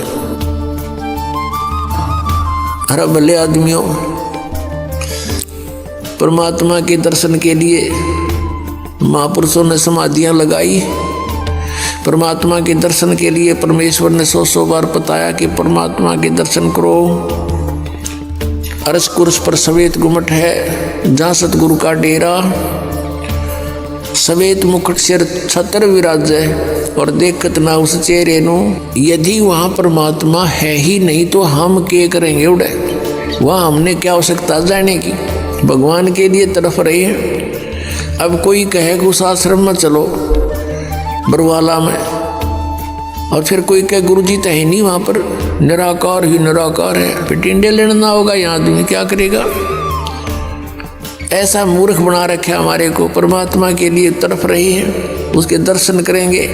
हर भले आदमियों, परमात्मा के दर्शन के लिए महापुरुषों ने समाधियां लगाई। परमात्मा के दर्शन के लिए परमेश्वर ने 100 बार बताया कि परमात्मा के दर्शन करो। अरस कुर्स पर सवेत गुमट है, जहाँ सतगुरु का डेरा। सवेत मुकुट सिर छतर विराजै और देखत ना उस चेहरे नो। यदि वहाँ परमात्मा है ही नहीं तो हम क्या करेंगे उड़े, वहाँ हमने क्या आवश्यकता जाने की। भगवान के लिए तरफ रहे हैं। अब कोई कहे कि उस आश्रम में चलो बरवाला में, और फिर कोई कहे गुरुजी तो है नहीं वहाँ पर, निराकार ही निराकार है, फिर टिंडे लेना होगा, यहाँ आदमी क्या करेगा। ऐसा मूर्ख बना रखा हमारे को। परमात्मा के लिए तरफ रहे हैं, उसके दर्शन करेंगे,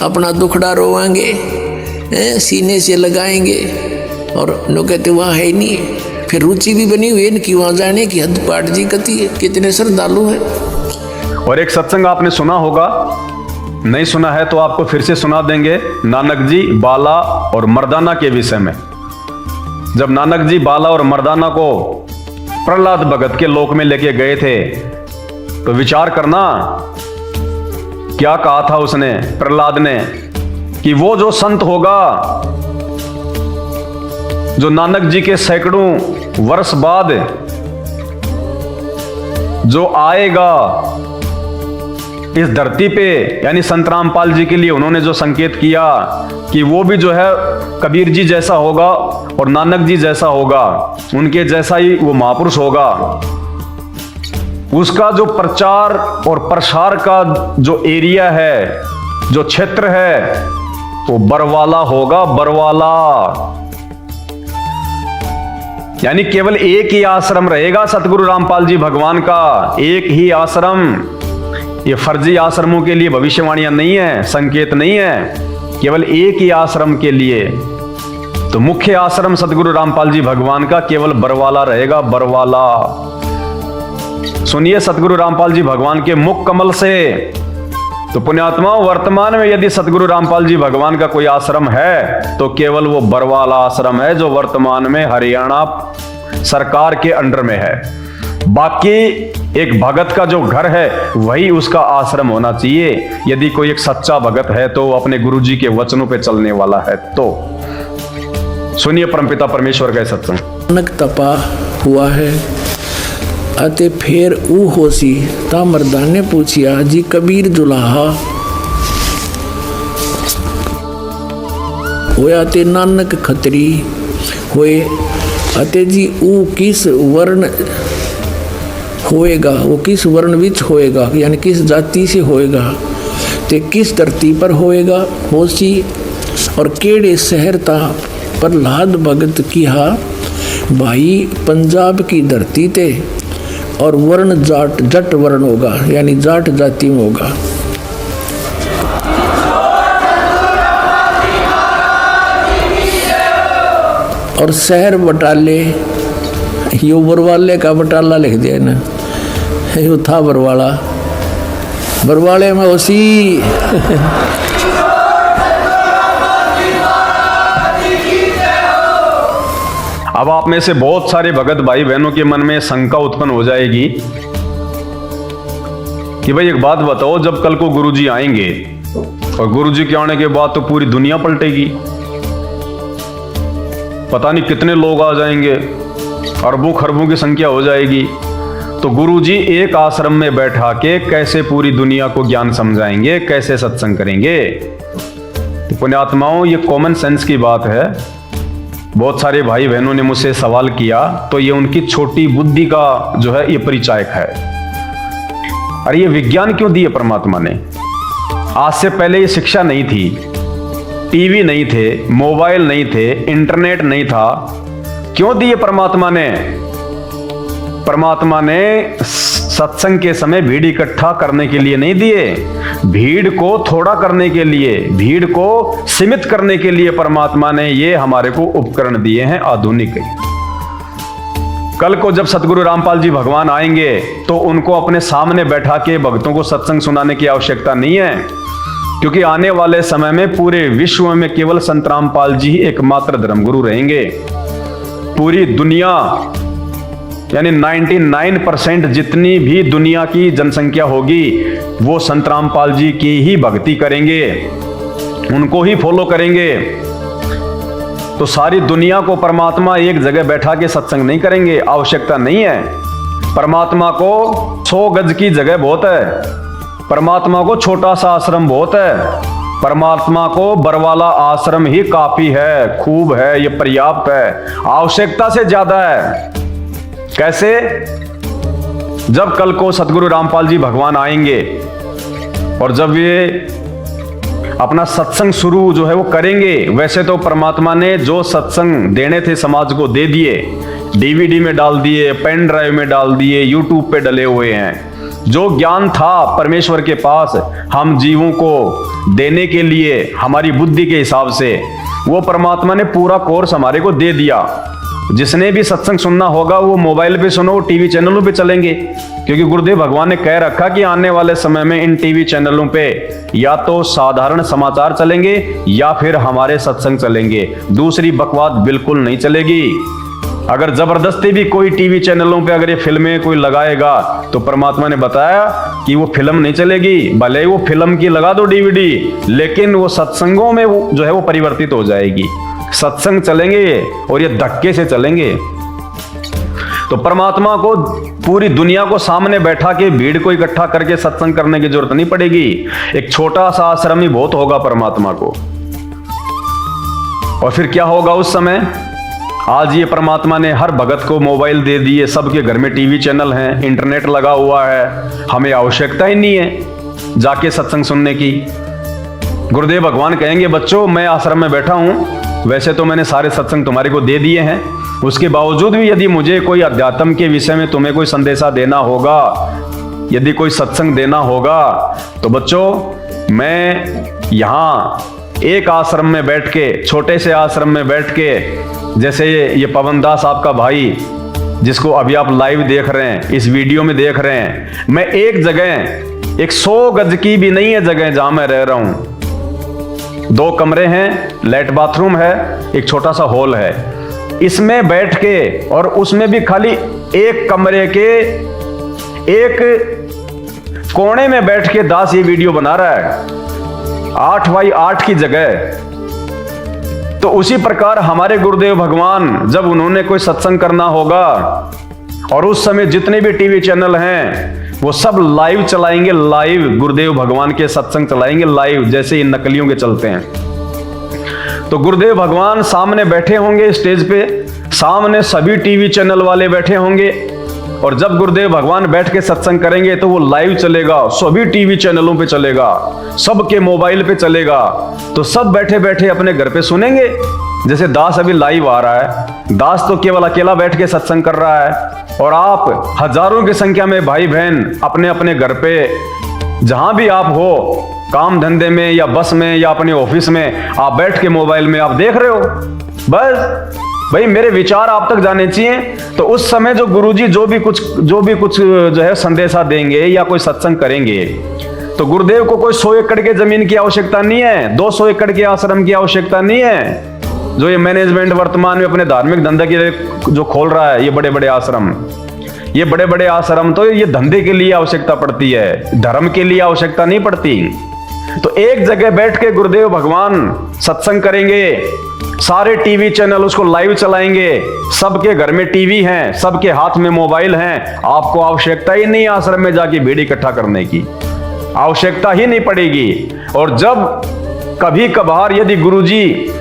अपना दुखड़ा रोवाएंगे, सीने से लगाएंगे, और लोग कहते वहाँ है ही नहीं। फिर रुचि भी बनी हुई है कि वहाँ जाने की। हद पाठ जी कती है, कितने श्रद्धालु हैं। और एक सत्संग आपने सुना होगा, नहीं सुना है तो आपको फिर से सुना देंगे, नानक जी बाला और मर्दाना के विषय में। जब नानक जी बाला और मर्दाना को प्रहलाद भगत के लोक में लेके गए थे तो विचार करना क्या कहा था उसने, प्रहलाद ने, कि वो जो संत होगा जो नानक जी के सैकड़ों वर्ष बाद जो आएगा इस धरती पे, यानी संत रामपाल जी के लिए उन्होंने जो संकेत किया कि वो भी जो है कबीर जी जैसा होगा और नानक जी जैसा होगा, उनके जैसा ही वो महापुरुष होगा। उसका जो प्रचार और प्रसार का जो एरिया है, जो क्षेत्र है, वो बरवाला होगा, बरवाला। यानी केवल एक ही आश्रम रहेगा सतगुरु रामपाल जी भगवान का, एक ही आश्रम। ये फर्जी आश्रमों के लिए भविष्यवाणियां नहीं है, संकेत नहीं है, केवल एक ही आश्रम के लिए। तो मुख्य आश्रम सतगुरु रामपाल जी भगवान का केवल बरवाला रहेगा, बरवाला। सुनिए सतगुरु रामपाल जी भगवान के मुख कमल से। तो पुण्यात्मा, वर्तमान में यदि सतगुरु रामपाल जी भगवान का कोई आश्रम है तो केवल वो बरवाला आश्रम है, जो वर्तमान में हरियाणा सरकार के अंडर में है। बाकी एक भगत का जो घर है वही उसका आश्रम होना चाहिए। यदि कोई एक सच्चा भगत है तो अपने गुरुजी के वचनों पे चलने वाला है। तो सुनिए परमपिता परमेश्वर का सत्संग। नानक तपा हुआ है अते फेर ऊ होसी। ता मर्दान ने पूछिया जी कबीर दुल्हा होया ते नानक खतरी होए अते जी ऊ किस वर्ण होएगा, वो किस वर्ण विच होएगा, यानी किस जाति से होएगा, ते किस धरती पर होएगा होसी। और केड़े शहर ता प्रहलाद भगत किहा भाई पंजाब की धरती ते, और वर्ण जाट जट वर्ण होगा, यानी जाट जाति में होगा। और शहर बटाले यो बरवाले का बटाला लिख दिया ना, यो था बरवाला, बरवाले में उसी अब आप में से बहुत सारे भगत भाई बहनों के मन में शंका उत्पन्न हो जाएगी कि भाई एक बात बताओ, जब कल को गुरुजी आएंगे और गुरुजी के आने के बाद तो पूरी दुनिया पलटेगी, पता नहीं कितने लोग आ जाएंगे, अरबों खरबों की संख्या हो जाएगी, तो गुरुजी एक आश्रम में बैठा के कैसे पूरी दुनिया को ज्ञान समझाएंगे, कैसे सत्संग करेंगे। तो पुण्यात्माओं, ये कॉमन सेंस की बात है। बहुत सारे भाई बहनों ने मुझसे सवाल किया, तो ये उनकी छोटी बुद्धि का जो है ये परिचायक है। अरे ये विज्ञान क्यों दिए परमात्मा ने? आज से पहले ये शिक्षा नहीं थी, टीवी नहीं थे, मोबाइल नहीं थे, इंटरनेट नहीं था। क्यों दिए परमात्मा ने? परमात्मा ने सत्संग के समय भीड़ इकट्ठा करने के लिए नहीं दिए, भीड़ को थोड़ा करने के लिए, भीड़ को सीमित करने के लिए परमात्मा ने ये हमारे को उपकरण दिए हैं आधुनिक। कल को जब सतगुरु रामपाल जी भगवान आएंगे तो उनको अपने सामने बैठा के भक्तों को सत्संग सुनाने की आवश्यकता नहीं है, क्योंकि आने वाले समय में पूरे विश्व में केवल संत रामपाल जी ही एकमात्र धर्मगुरु रहेंगे। पूरी दुनिया यानी 99% जितनी भी दुनिया की जनसंख्या होगी वो संत रामपाल जी की ही भक्ति करेंगे, उनको ही फॉलो करेंगे। तो सारी दुनिया को परमात्मा एक जगह बैठा के सत्संग नहीं करेंगे, आवश्यकता नहीं है। परमात्मा को 100 गज की जगह बहुत है, परमात्मा को छोटा सा आश्रम बहुत है, परमात्मा को बरवाला आश्रम ही काफी है, खूब है, ये पर्याप्त है, आवश्यकता से ज्यादा है। कैसे? जब कल को सतगुरु रामपाल जी भगवान आएंगे और जब ये अपना सत्संग शुरू जो है वो करेंगे, वैसे तो परमात्मा ने जो सत्संग देने थे समाज को दे दिए, डीवीडी में डाल दिए, पेन ड्राइव में डाल दिए, यूट्यूब पे डले हुए हैं। जो ज्ञान था परमेश्वर के पास हम जीवों को देने के लिए हमारी बुद्धि के हिसाब से, वो परमात्मा ने पूरा कोर्स हमारे को दे दिया। जिसने भी सत्संग सुनना होगा वो मोबाइल पे सुनो, टीवी चैनलों पे चलेंगे, क्योंकि गुरुदेव भगवान ने कह रखा कि आने वाले समय में इन टीवी चैनलों पे या तो साधारण समाचार चलेंगे या फिर हमारे सत्संग चलेंगे, दूसरी बकवास बिल्कुल नहीं चलेगी। अगर जबरदस्ती भी कोई टीवी चैनलों पे अगर ये फिल्में कोई लगाएगा तो परमात्मा ने बताया कि वो फिल्म नहीं चलेगी, भले वो फिल्म की लगा दो डीवीडी, लेकिन वो सत्संगों में वो जो है वो परिवर्तित हो जाएगी। सत्संग चलेंगे और ये धक्के से चलेंगे। तो परमात्मा को पूरी दुनिया को सामने बैठा के भीड़ को इकट्ठा करके सत्संग करने की जरूरत नहीं पड़ेगी, एक छोटा सा आश्रम ही बहुत होगा परमात्मा को। और फिर क्या होगा उस समय? आज ये परमात्मा ने हर भगत को मोबाइल दे दिए, सबके घर में टीवी चैनल हैं, इंटरनेट लगा हुआ है, हमें आवश्यकता ही नहीं है जाके सत्संग सुनने की। गुरुदेव भगवान कहेंगे बच्चों मैं आश्रम में बैठा हूं, वैसे तो मैंने सारे सत्संग तुम्हारे को दे दिए हैं, उसके बावजूद भी यदि मुझे कोई अध्यात्म के विषय में तुम्हें कोई संदेशा देना होगा, यदि कोई सत्संग देना होगा, तो बच्चों मैं यहाँ एक आश्रम में बैठ के, छोटे से आश्रम में बैठ के, जैसे ये पवन दास आपका भाई जिसको अभी आप लाइव देख रहे हैं, इस वीडियो में देख रहे हैं, मैं एक जगह, एक 100 गज की भी नहीं है जगह जहां मैं रह रहा हूं, 2 कमरे हैं, लेट बाथरूम है, एक छोटा सा हॉल है, इसमें बैठ के, और उसमें भी खाली एक कमरे के एक कोने में बैठ के दास ये वीडियो बना रहा है, 8x8 की जगह। तो उसी प्रकार हमारे गुरुदेव भगवान जब उन्होंने कोई सत्संग करना होगा, और उस समय जितने भी टीवी चैनल हैं वो सब लाइव चलाएंगे, लाइव गुरुदेव भगवान के सत्संग चलाएंगे लाइव, जैसे इन नकलियों के चलते हैं। तो गुरुदेव भगवान सामने बैठे होंगे स्टेज पे, सामने सभी टीवी चैनल वाले बैठे होंगे, और जब गुरुदेव भगवान बैठ के सत्संग करेंगे तो वो लाइव चलेगा, सभी टीवी चैनलों पे चलेगा, सबके मोबाइल पे चलेगा। तो सब बैठे बैठे अपने घर पे सुनेंगे। जैसे दास अभी लाइव आ रहा है, दास तो केवल अकेला बैठ के सत्संग कर रहा है, और आप हजारों की संख्या में भाई बहन अपने अपने घर पे जहां भी आप हो, काम धंधे में या बस में या अपने ऑफिस में, आप बैठ के मोबाइल में आप देख रहे हो। बस भाई मेरे विचार आप तक जाने चाहिए। तो उस समय जो गुरुजी जो भी कुछ जो है संदेशा देंगे या कोई सत्संग करेंगे, तो गुरुदेव को कोई 100 एकड़ के जमीन की आवश्यकता नहीं है, 200 एकड़ के आश्रम की आवश्यकता नहीं है। जो ये मैनेजमेंट वर्तमान में अपने धार्मिक धंधे के लिए जो खोल रहा है, ये बड़े बड़े आश्रम, तो ये धंधे के लिए आवश्यकता पड़ती है, धर्म के लिए आवश्यकता नहीं पड़ती। तो एक जगह बैठ के गुरुदेव भगवान सत्संग करेंगे, सारे टीवी चैनल उसको लाइव चलाएंगे, सबके घर में टीवी हैं, सबके हाथ में मोबाइल हैं, आपको आवश्यकता ही नहीं आश्रम में जाके भीड़ इकट्ठा करने की, आवश्यकता ही नहीं पड़ेगी। और जब कभी कभार यदि गुरुजी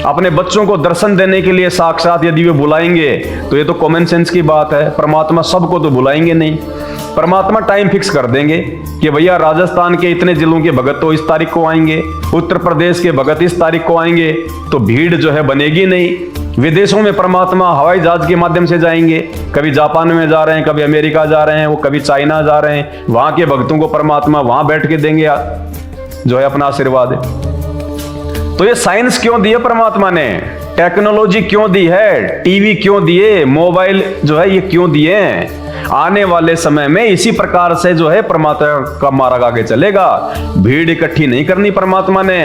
अपने बच्चों को दर्शन देने के लिए साक्षात यदि वे बुलाएंगे, तो ये तो कॉमन सेंस की बात है, परमात्मा सबको तो बुलाएंगे नहीं। परमात्मा टाइम फिक्स कर देंगे कि भैया राजस्थान के इतने जिलों के भगत तो इस तारीख को आएंगे, उत्तर प्रदेश के भगत इस तारीख को आएंगे, तो भीड़ जो है बनेगी नहीं। विदेशों में परमात्मा हवाई जहाज के माध्यम से जाएंगे, कभी जापान में जा रहे हैं, कभी अमेरिका जा रहे हैं, वो कभी चाइना जा रहे हैं, वहां के भक्तों को परमात्मा वहां बैठ के देंगे जो है अपना आशीर्वाद। तो ये साइंस क्यों दी है परमात्मा ने, टेक्नोलॉजी क्यों दी है, टीवी क्यों दिए, मोबाइल जो है ये क्यों दिए हैं? आने वाले समय में इसी प्रकार से जो है परमात्मा का मार्ग आगे चलेगा। भीड़ इकट्ठी नहीं करनी परमात्मा ने,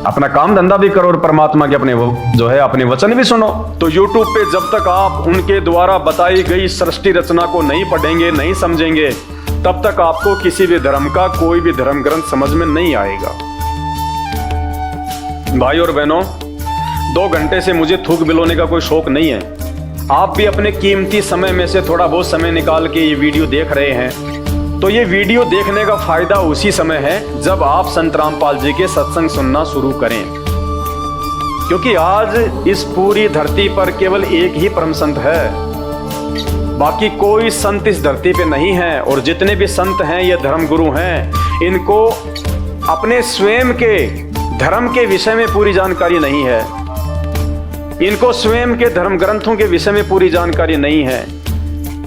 अपना काम धंधा भी करो और परमात्मा के अपने जो है अपने वचन भी सुनो। तो YouTube पे जब तक आप उनके द्वारा बताई गई सृष्टि रचना को नहीं पढ़ेंगे, नहीं समझेंगे, तब तक आपको किसी भी धर्म का कोई भी धर्म ग्रंथ समझ में नहीं आएगा। भाई और बहनों, 2 घंटे से मुझे थूक बिलोने का कोई शौक नहीं है। आप भी अपने कीमती समय में से थोड़ा बहुत समय निकाल के ये वीडियो देख रहे हैं, तो ये वीडियो देखने का फायदा उसी समय है जब आप संत रामपाल जी के सत्संग सुनना शुरू करें। क्योंकि आज इस पूरी धरती पर केवल एक ही परम संत है, बाकी कोई संत इस धरती पे नहीं है। और जितने भी संत हैं ये धर्म गुरु हैं, इनको अपने स्वयं के धर्म के विषय में पूरी जानकारी नहीं है, इनको स्वयं के धर्म ग्रंथों के विषय में पूरी जानकारी नहीं है।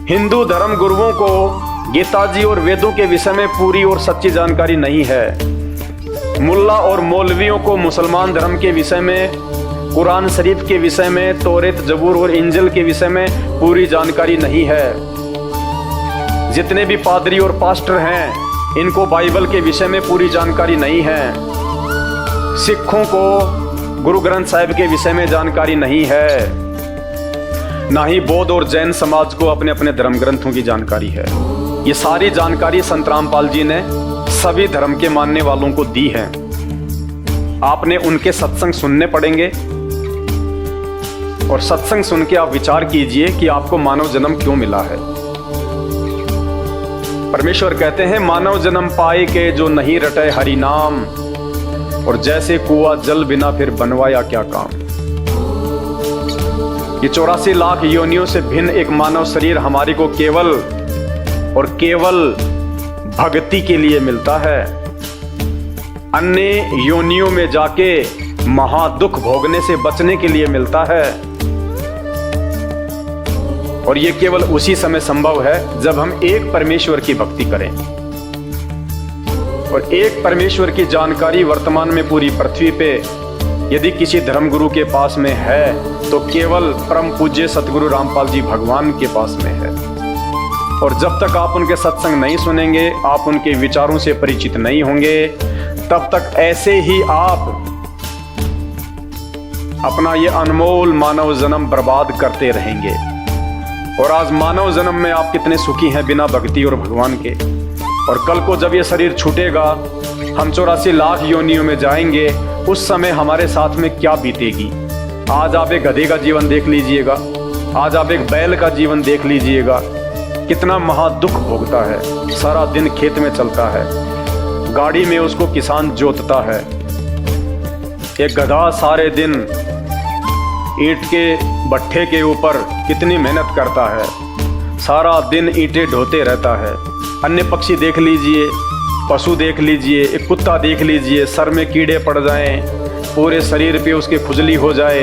हिंदू धर्म गुरुओं को गीता जी और वेदों के विषय में पूरी और सच्ची जानकारी नहीं है। मुल्ला और मौलवियों को मुसलमान धर्म के विषय में, कुरान शरीफ के विषय में, तौरेत, जबूर और इंजिल के विषय में पूरी जानकारी नहीं है। जितने भी पादरी और पास्टर हैं, इनको बाइबल के विषय में पूरी जानकारी नहीं है। सिखों को गुरु ग्रंथ साहिब के विषय में जानकारी नहीं है, ना ही बौद्ध और जैन समाज को अपने अपने धर्म ग्रंथों की जानकारी है। ये सारी जानकारी संत रामपाल जी ने सभी धर्म के मानने वालों को दी है। आपने उनके सत्संग सुनने पड़ेंगे, और सत्संग सुन के आप विचार कीजिए कि आपको मानव जन्म क्यों मिला है। परमेश्वर कहते हैं, मानव जन्म पाए के जो नहीं रटे हरि नाम, और जैसे कुआं जल बिना फिर बनवाया क्या काम। ये 84 लाख योनियों से भिन्न एक मानव शरीर हमारी को केवल और केवल भक्ति के लिए मिलता है। अन्य योनियों में जाके महादुख भोगने से बचने के लिए मिलता है। और ये केवल उसी समय संभव है जब हम एक परमेश्वर की भक्ति करें। और एक परमेश्वर की जानकारी वर्तमान में पूरी पृथ्वी पे यदि किसी धर्मगुरु के पास में है, तो केवल परम पूज्य सतगुरु रामपाल जी भगवान के पास में है। और जब तक आप उनके सत्संग नहीं सुनेंगे, आप उनके विचारों से परिचित नहीं होंगे, तब तक ऐसे ही आप अपना ये अनमोल मानव जन्म बर्बाद करते रहेंगे। और आज मानव जन्म में आप कितने सुखी हैं बिना भक्ति और भगवान के। और कल को जब ये शरीर छूटेगा, हम 84 लाख योनियों में जाएंगे, उस समय हमारे साथ में क्या बीतेगी। आज आप एक गधे का जीवन देख लीजिएगा, आज आप एक बैल का जीवन देख लीजिएगा, कितना महादुख भोगता है। सारा दिन खेत में चलता है, गाड़ी में उसको किसान जोतता है। एक गधा सारे दिन ईंट के भट्ठे के ऊपर कितनी मेहनत करता है, सारा दिन ईंटें ढोते रहता है। अन्य पक्षी देख लीजिए, पशु देख लीजिए, एक कुत्ता देख लीजिए, सर में कीड़े पड़ जाएं, पूरे शरीर पे उसके खुजली हो जाए,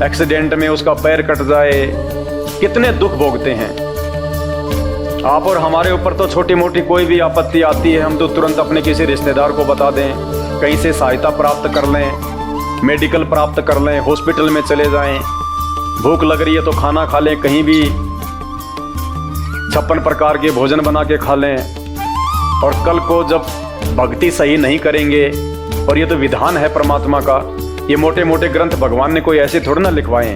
एक्सीडेंट में उसका पैर कट जाए, कितने दुख भोगते हैं। आप और हमारे ऊपर तो छोटी मोटी कोई भी आपत्ति आती है, हम तो तुरंत अपने किसी रिश्तेदार को बता दें, कहीं से सहायता प्राप्त कर लें, मेडिकल प्राप्त कर लें, हॉस्पिटल में चले जाएं, भूख लग रही है तो खाना खा लें, कहीं भी 56 प्रकार के भोजन बना के खा लें। और कल को जब भक्ति सही नहीं करेंगे, और ये तो विधान है परमात्मा का, ये मोटे मोटे ग्रंथ भगवान ने कोई ऐसे थोड़े ना लिखवाए,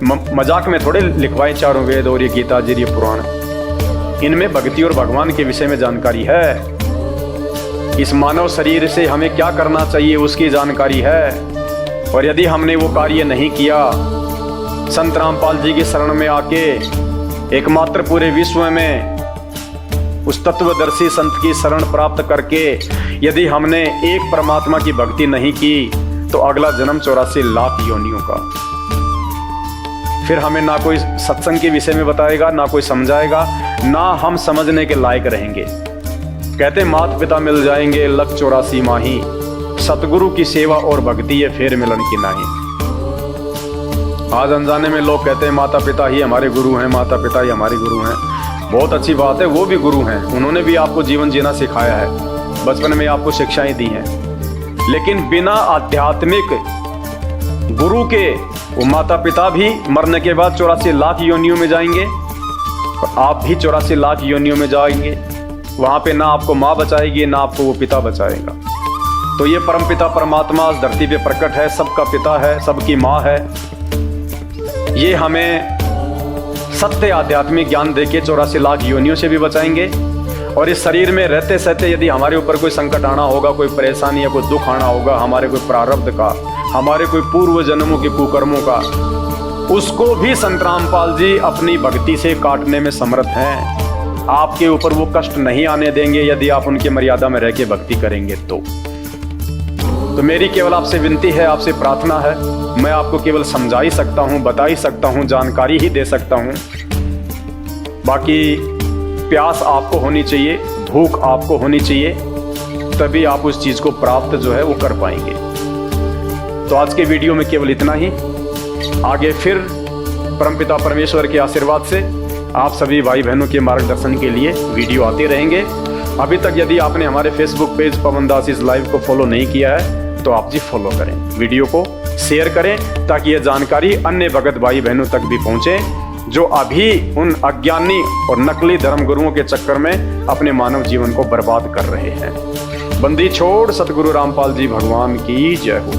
मजाक में थोड़े लिखवाए। चारों वेद और ये गीता जी, ये पुराण, इनमें भक्ति और भगवान के विषय में जानकारी है। इस मानव शरीर से हमें क्या करना चाहिए उसकी जानकारी है। और यदि हमने वो कार्य नहीं किया, संत रामपाल जी की शरण में आके एकमात्र पूरे विश्व में उस तत्वदर्शी संत की शरण प्राप्त करके यदि हमने एक परमात्मा की भक्ति नहीं की, तो अगला जन्म 84 लाख योनियों का। फिर हमें ना कोई सत्संग के विषय में बताएगा, ना कोई समझाएगा, ना हम समझने के लायक रहेंगे। कहते माता पिता मिल जाएंगे लख 84 माही, सतगुरु की सेवा और भक्ति ये फेर मिलन की नाही। आज अनजाने में लोग कहते हैं माता पिता ही हमारे गुरु हैं, माता पिता ही हमारे गुरु हैं। बहुत अच्छी बात है, वो भी गुरु हैं, उन्होंने भी आपको जीवन जीना सिखाया है, बचपन में आपको शिक्षाएं दी हैं। लेकिन बिना आध्यात्मिक गुरु के वो माता पिता भी मरने के बाद 84 लाख योनियों में जाएंगे, और आप भी 84 लाख योनियों में जाएंगे। वहां पे ना आपको माँ बचाएगी, ना आपको वो पिता बचाएगा। तो ये परमपिता परमात्मा इस धरती पे प्रकट है, सबका पिता है, सबकी माँ है। ये हमें सत्य आध्यात्मिक ज्ञान देके 84 लाख योनियों से भी बचाएंगे। और इस शरीर में रहते सहते यदि हमारे ऊपर कोई संकट आना होगा, कोई परेशानी या कोई दुख आना होगा, हमारे कोई प्रारब्ध का, हमारे कोई पूर्व जन्मों के कुकर्मों का, उसको भी संत रामपाल जी अपनी भक्ति से काटने में समर्थ हैं। आपके ऊपर वो कष्ट नहीं आने देंगे यदि आप उनकी मर्यादा में रह के भक्ति करेंगे। तो मेरी केवल आपसे विनती है, आपसे प्रार्थना है, मैं आपको केवल समझा ही सकता हूँ, बता ही सकता हूँ, जानकारी ही दे सकता हूँ। बाकी प्यास आपको होनी चाहिए, भूख आपको होनी चाहिए, तभी आप उस चीज़ को प्राप्त जो है वो कर पाएंगे। तो आज के वीडियो में केवल इतना ही। आगे फिर परमपिता परमेश्वर के आशीर्वाद से आप सभी भाई बहनों के मार्गदर्शन के लिए वीडियो आते रहेंगे। अभी तक यदि आपने हमारे फेसबुक पेज पवन दास इस लाइव को फॉलो नहीं किया है तो आप जी फॉलो करें, वीडियो को शेयर करें, ताकि यह जानकारी अन्य भगत भाई बहनों तक भी पहुंचे जो अभी उन अज्ञानी और नकली धर्मगुरुओं के चक्कर में अपने मानव जीवन को बर्बाद कर रहे हैं। बंदी छोड़ सतगुरु रामपाल जी भगवान की जय हो।